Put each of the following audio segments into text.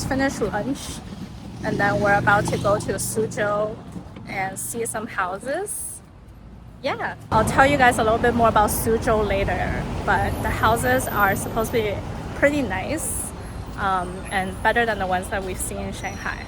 just finished lunch and then we're about to go to Suzhou and see some houses. Yeah, I'll tell you guys a little bit more about Suzhou later, but the houses are supposed to be pretty nice and better than the ones that we've seen in Shanghai.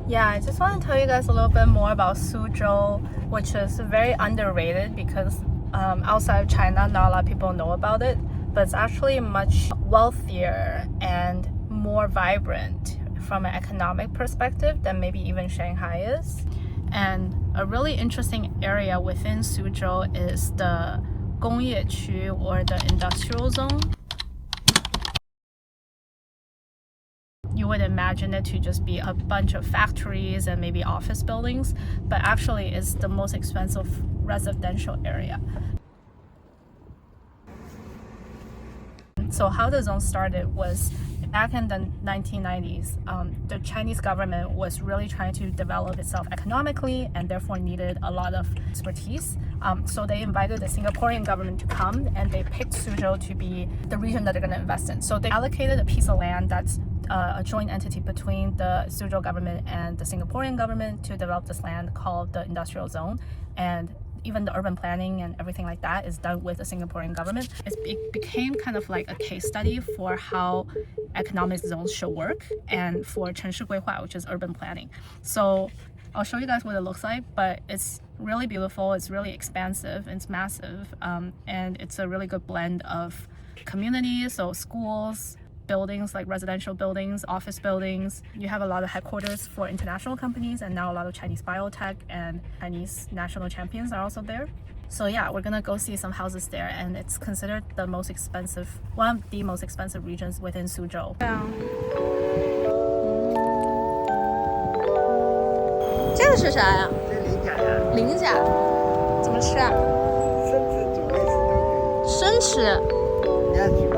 Yeah, I just want to tell you guys a little bit more about Suzhou, which is very underrated because outside of China, not a lot of people know about it, but it's actually much wealthier and more vibrant from an economic perspective than maybe even Shanghai is. And a really interesting area within Suzhou is the 工业区 or the industrial zone. You would imagine it to just be a bunch of factories and maybe office buildings, but actually it's the most expensive residential area. So how the zone started was back in the 1990s. The Chinese government was really trying to develop itself economically and therefore needed a lot of expertise. So they invited the Singaporean government to come and they picked Suzhou to be the region that they're going to invest in. So they allocated a piece of land that's a joint entity between the Suzhou government and the Singaporean government to develop this land called the industrial zone. And even the urban planning and everything like that is done with the Singaporean government. It became kind of like a case study for how economic zones should work and for 城市规划, which is urban planning. So I'll show you guys what it looks like, but it's really beautiful, it's really expansive, it's massive, and it's a really good blend of communities, so schools, buildings like residential buildings, office buildings. You have a lot of headquarters for international companies, and now a lot of Chinese biotech and Chinese national champions are also there. So yeah, we're gonna go see some houses there, and it's considered the most expensive, one of the most expensive regions within Suzhou. 这个是啥呀？这鳞甲呀。鳞甲，怎么吃啊？生吃。你要吃。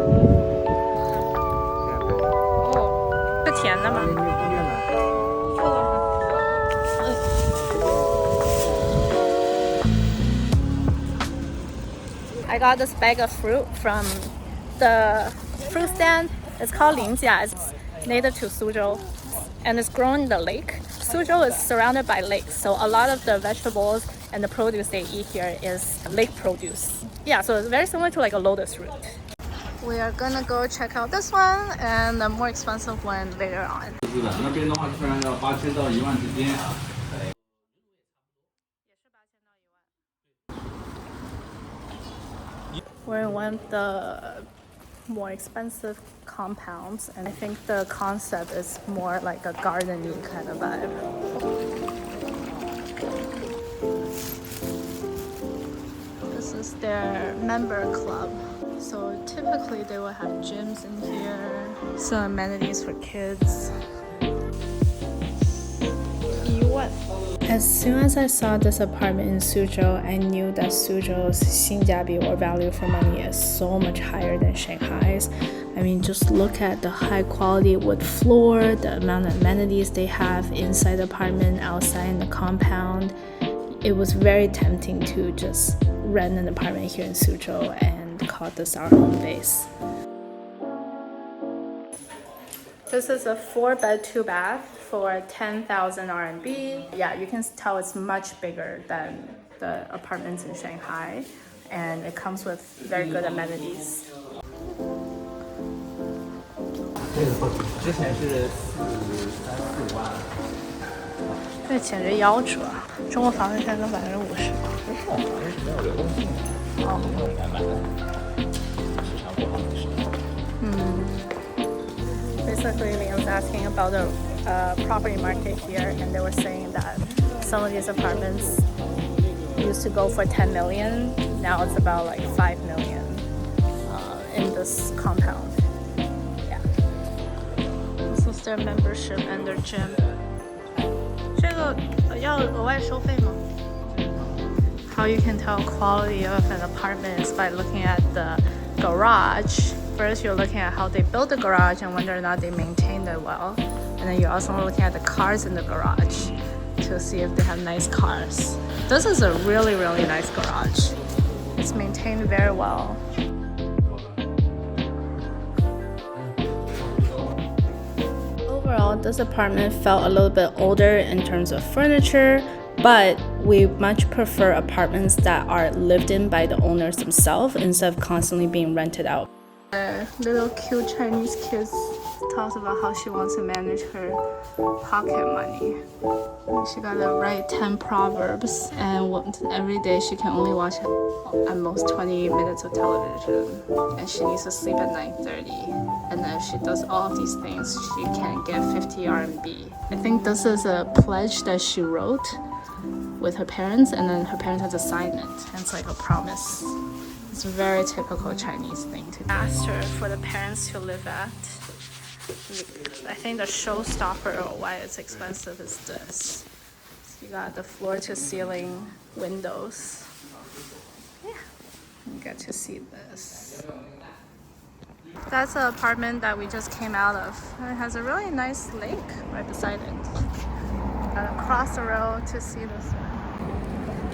是甜的吗？ I got this bag of fruit from the fruit stand. It's called 鳞甲. It's native to Suzhou and it's grown in the lake. Suzhou is surrounded by lakes, so a lot of the vegetables and the produce they eat here is lake produce. Yeah, so it's very similar to like a lotus root. We are gonna go check out this one and the more expensive one later on. 那边的话基本上要8000到1万之间。We're in one of the more expensive compounds, and I think the concept is more like a garden-y kind of vibe. This is their member club. So typically they will have gyms in here, some amenities for kids. As soon as I saw this apartment in Suzhou, I knew that Suzhou's 性价比 or value for money is so much higher than Shanghai's. I mean, just look at the high quality wood floor, the amount of amenities they have inside the apartment, outside in the compound. It was very tempting to just rent an apartment here in Suzhou and call this our home base. This is a 4-bed, 2-bath for 10,000 RMB. Yeah, you can tell it's much bigger than the apartments in Shanghai, and it comes with very good amenities. 这个之前是4.3、4.5万。这简直夭折！中国房子现在都50%。这是房子是没有流动性的，应该买的。市场不好的时候。Basically, Liam was asking about the property market here, and they were saying that some of these apartments used to go for 10 million. Now it's about like 5 million in this compound. Yeah. is their membership and their gym. 这个要额外收费吗? How you can tell quality of an apartment is by looking at the garage. First, you're looking at how they built the garage and whether or not they maintained it well. And then you're also looking at the cars in the garage to see if they have nice cars. This is a really, really nice garage. It's maintained very well. Overall, this apartment felt a little bit older in terms of furniture, but we much prefer apartments that are lived in by the owners themselves instead of constantly being rented out. Little cute Chinese kids talks about how she wants to manage her pocket money. She got to write 10 proverbs, and every day she can only watch at most 20 minutes of television, and she needs to sleep at 9:30. And then if she does all of these things, she can get 50 RMB. I think this is a pledge that she wrote with her parents, and then her parents had to sign it, and it's like a promise. It's a very typical Chinese thing to do. Asked her for the parents to live at. I think the showstopper or why it's expensive is this. So you got the floor to ceiling windows. Yeah, you get to see this. That's the apartment that we just came out of. It has a really nice lake right beside it. Gotta cross the road to see this one.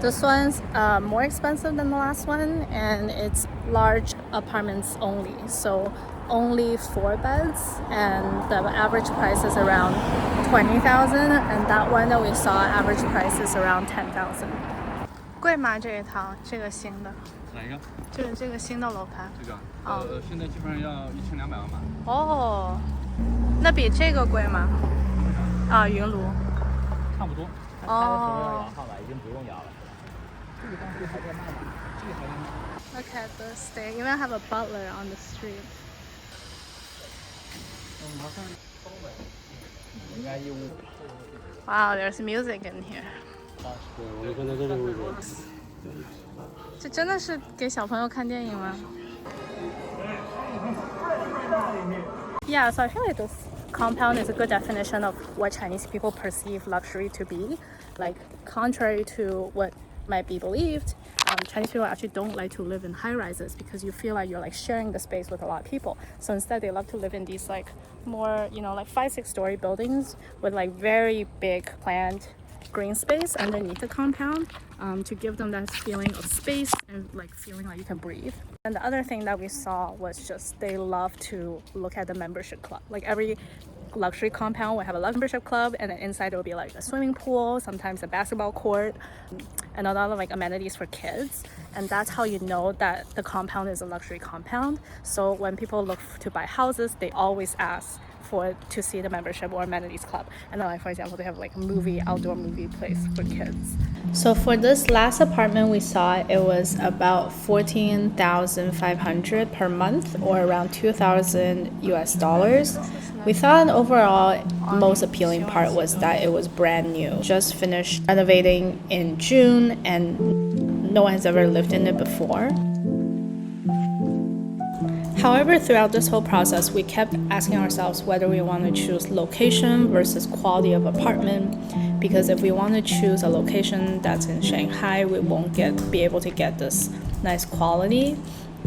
This one's more expensive than the last one, and it's large apartments only. So only 4 beds, and the average price is around 20,000. And that one that we saw, average price is around 10,000. 贵吗这一套？这个新的？哪一个？这个新的楼盘。这个？现在基本上要1200万吧。哦，那比这个贵吗？啊，云炉。差不多。哦。号码已经不用摇了。这个当时还在卖吗？这个还在卖。Look at this. They even have a butler on the street. Wow, there's music in here. 我们现在这个位置。这真的是给小朋友看电影吗？ Yeah, so I feel like this compound is a good definition of what Chinese people perceive luxury to be. Like, contrary to what might be believed, Chinese people actually don't like to live in high rises because you feel like you're like sharing the space with a lot of people. So instead, they love to live in these like more, like 5-6 story buildings with like very big planned green space underneath the compound to give them that feeling of space and like feeling like you can breathe. And the other thing that we saw was just they love to look at the membership club. Like every luxury compound will have a membership club, and then inside it will be like a swimming pool, sometimes a basketball court, and a lot of like amenities for kids. And that's how you know that the compound is a luxury compound. So when people look to buy houses, they always ask to see the membership or amenities club. And then, like, for example, they have like a outdoor movie place for kids. So for this last apartment we saw, it was about 14,500 per month, or around $2,000 US. We thought overall most appealing part was that it was brand new, just finished renovating in June, and no one has ever lived in it before. However, throughout this whole process, we kept asking ourselves whether we want to choose location versus quality of apartment, because if we want to choose a location that's in Shanghai, we won't be able to get this nice quality.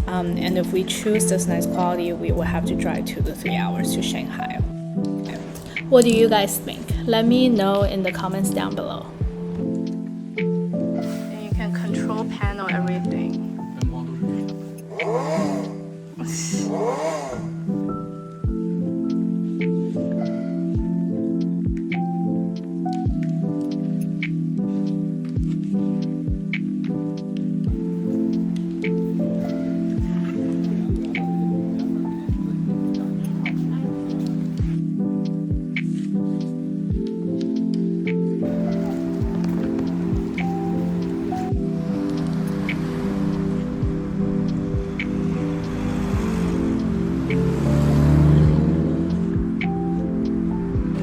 And if we choose this nice quality, we will have to drive 2 to 3 hours to Shanghai. What do you guys think? Let me know in the comments down below. And you can control panel everything.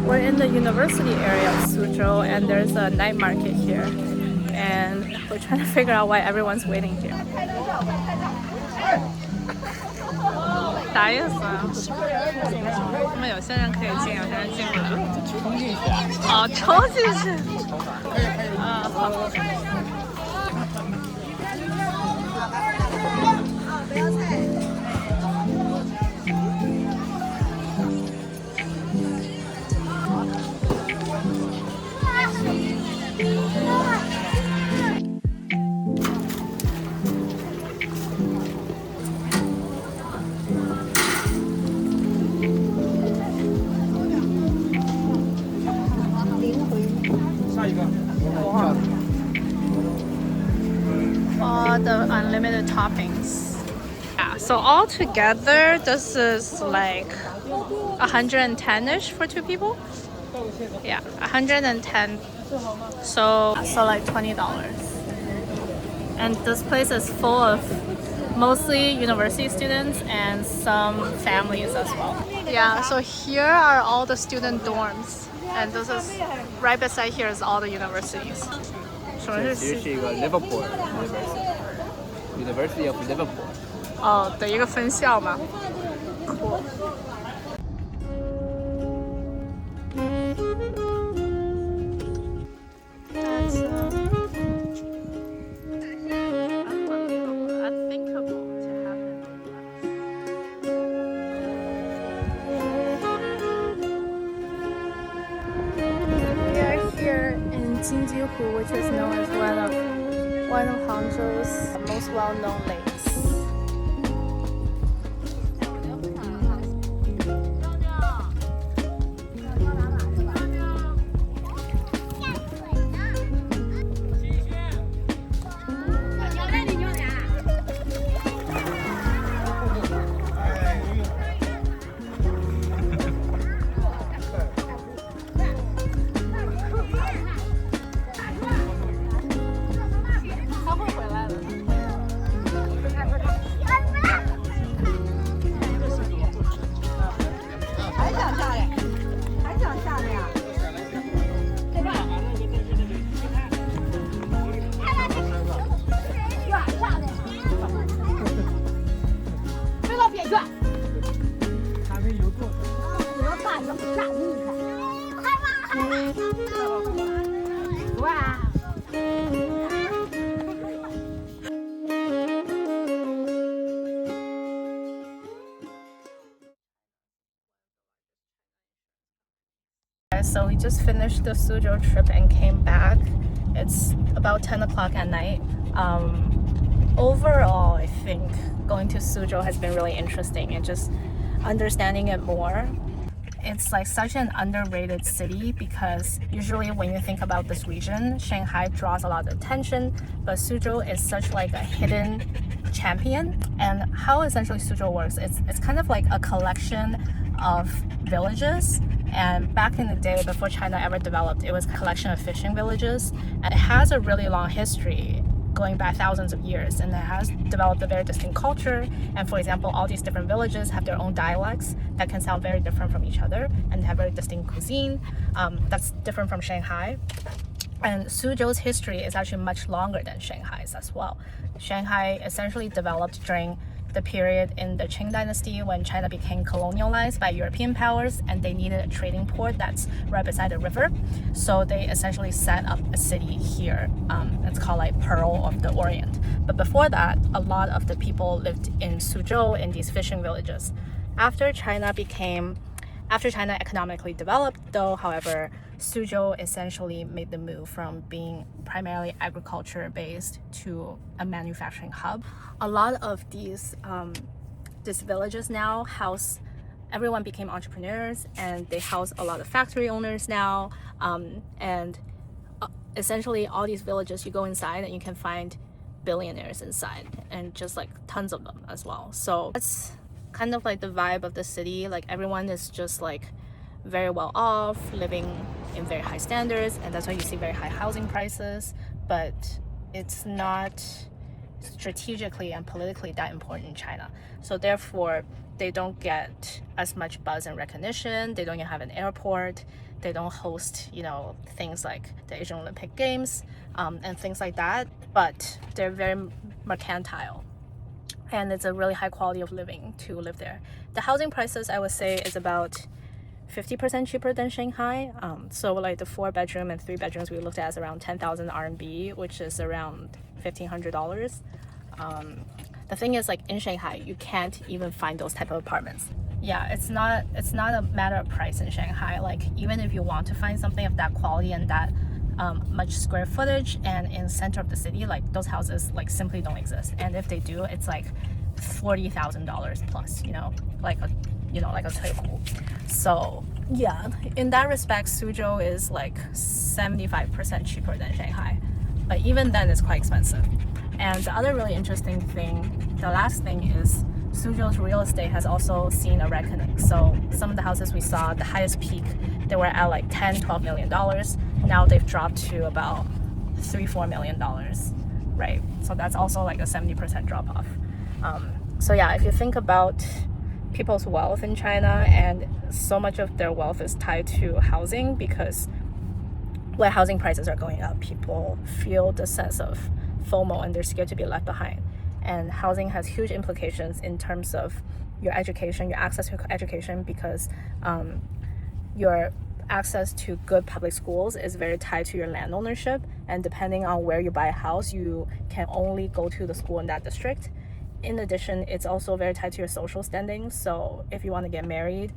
We're in the university area of Suzhou, and there's a night market here, and we're trying to figure out why everyone's waiting here. 啥意思啊？他们有些人可以进，有些人进不了。冲进去啊！哦，冲进去。冲啊！啊，好。不要菜。All the unlimited toppings. Yeah, so all together, this is like 110-ish for 2 people. Yeah, 110. So like $20. And this place is full of mostly university students and some families as well. Yeah, so here are all the student dorms. And this is right beside here is all the universities. 这其实是一个 Liverpool University of Liverpool 哦的一个分校嘛。Cool. That's unbelievable, unthinkable to happen. We are here in Jingji, which is known as one of Hangzhou's most well-known lakes. So we just finished the Suzhou trip and came back. It's about 10 o'clock at night. Overall, I think going to Suzhou has been really interesting and just understanding it more. It's like such an underrated city because usually when you think about this region, Shanghai draws a lot of attention, but Suzhou is such like a hidden champion. And how essentially Suzhou works, it's kind of like a collection of villages. And back in the day, before China ever developed, it was a collection of fishing villages. And it has a really long history going back thousands of years, and it has developed a very distinct culture. And for example, all these different villages have their own dialects that can sound very different from each other and have very distinct cuisine that's different from Shanghai. And Suzhou's history is actually much longer than Shanghai's as well. Shanghai essentially developed during the period in the Qing dynasty when China became colonialized by European powers and they needed a trading port that's right beside the river. So they essentially set up a city here. It's called like Pearl of the Orient. But before that, a lot of the people lived in Suzhou in these fishing villages. After China economically developed though, however, Suzhou essentially made the move from being primarily agriculture based to a manufacturing hub. A lot of these villages now everyone became entrepreneurs and they house a lot of factory owners now. Essentially all these villages, you go inside and you can find billionaires inside and just like tons of them as well. So that's kind of like the vibe of the city. Like everyone is just like very well off, living in very high standards, and that's why you see very high housing prices, but it's not strategically and politically that important in China. So therefore, they don't get as much buzz and recognition. They don't even have an airport. They don't host, things like the Asian Olympic Games and things like that, but they're very mercantile. and it's a really high quality of living to live there. The housing prices, I would say, is about 50% cheaper than Shanghai. So like the 4-bedroom and 3-bedrooms we looked at is around 10,000 RMB, which is around $1,500. The thing is, like in Shanghai, you can't even find those type of apartments. Yeah, it's not a matter of price in Shanghai. Like even if you want to find something of that quality and that much square footage and in center of the city, like those houses like simply don't exist. And if they do, it's like $40,000 plus, like a Taihu. So yeah, in that respect, Suzhou is like 75% cheaper than Shanghai, but even then it's quite expensive. And the other really interesting thing, the last thing, is Suzhou's real estate has also seen a reckoning. So some of the houses we saw, the highest peak, they were at like $10-12 million. Now they've dropped to about $3-4 million, right? So that's also like a 70% drop off. So yeah, if you think about people's wealth in China, and so much of their wealth is tied to housing, because when housing prices are going up, people feel the sense of FOMO and they're scared to be left behind. And housing has huge implications in terms of your education, your access to education, because your access to good public schools is very tied to your land ownership. And depending on where you buy a house, you can only go to the school in that district. In addition, it's also very tied to your social standing. So if you want to get married,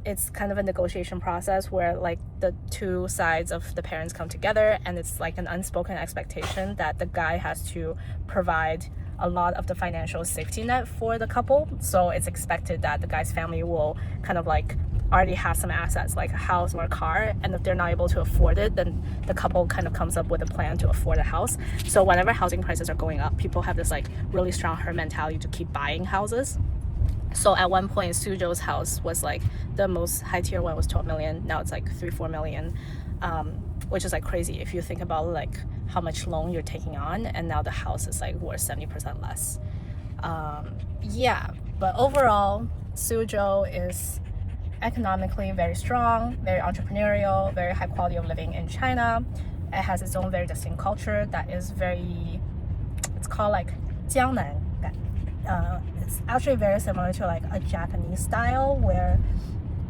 it's kind of a negotiation process where like the two sides of the parents come together, and it's like an unspoken expectation that the guy has to provide a lot of the financial safety net for the couple. So it's expected that the guy's family will kind of like already have some assets like a house or a car, and if they're not able to afford it, then the couple kind of comes up with a plan to afford a house. So whenever housing prices are going up, people have this like really strong herd mentality to keep buying houses. So at one point, Suzhou's house was like the most high tier one was 12 million. Now it's like 3-4 million, which is like crazy if you think about like how much loan you're taking on, and now the house is like worth 70% less. Yeah, but overall, Suzhou is economically very strong, very entrepreneurial, very high quality of living in China. It has its own very distinct culture that is very, it's called like Jiangnan. It's actually very similar to like a Japanese style, where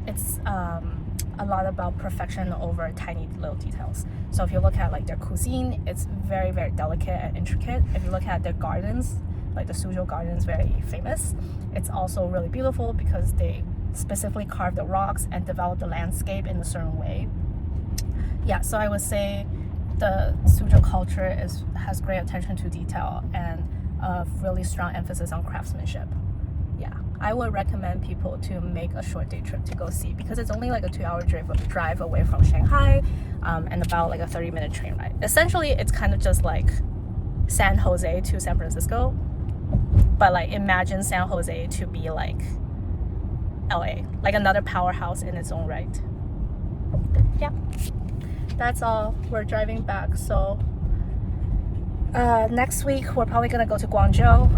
it's a lot about perfection over tiny little details. So if you look at like their cuisine, it's very, very delicate and intricate. If you look at their gardens, like the Suzhou garden is very famous. It's also really beautiful because they specifically carve the rocks and develop the landscape in a certain way. Yeah, so I would say the Suzhou culture has great attention to detail and a really strong emphasis on craftsmanship. Yeah, I would recommend people to make a short day trip to go see, because it's only like a 2-hour drive away from Shanghai, and about like a 30-minute train ride. Essentially, it's kind of just like San Jose to San Francisco, but like imagine San Jose to be like LA, like another powerhouse in its own right. Yeah, that's all. We're driving back, so next week we're probably gonna go to Guangzhou,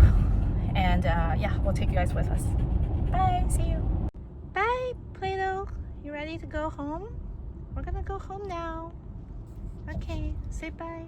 and yeah, we'll take you guys with us. Bye, see you. Bye, Play-Doh. You ready to go home? We're gonna go home now. Okay, say bye.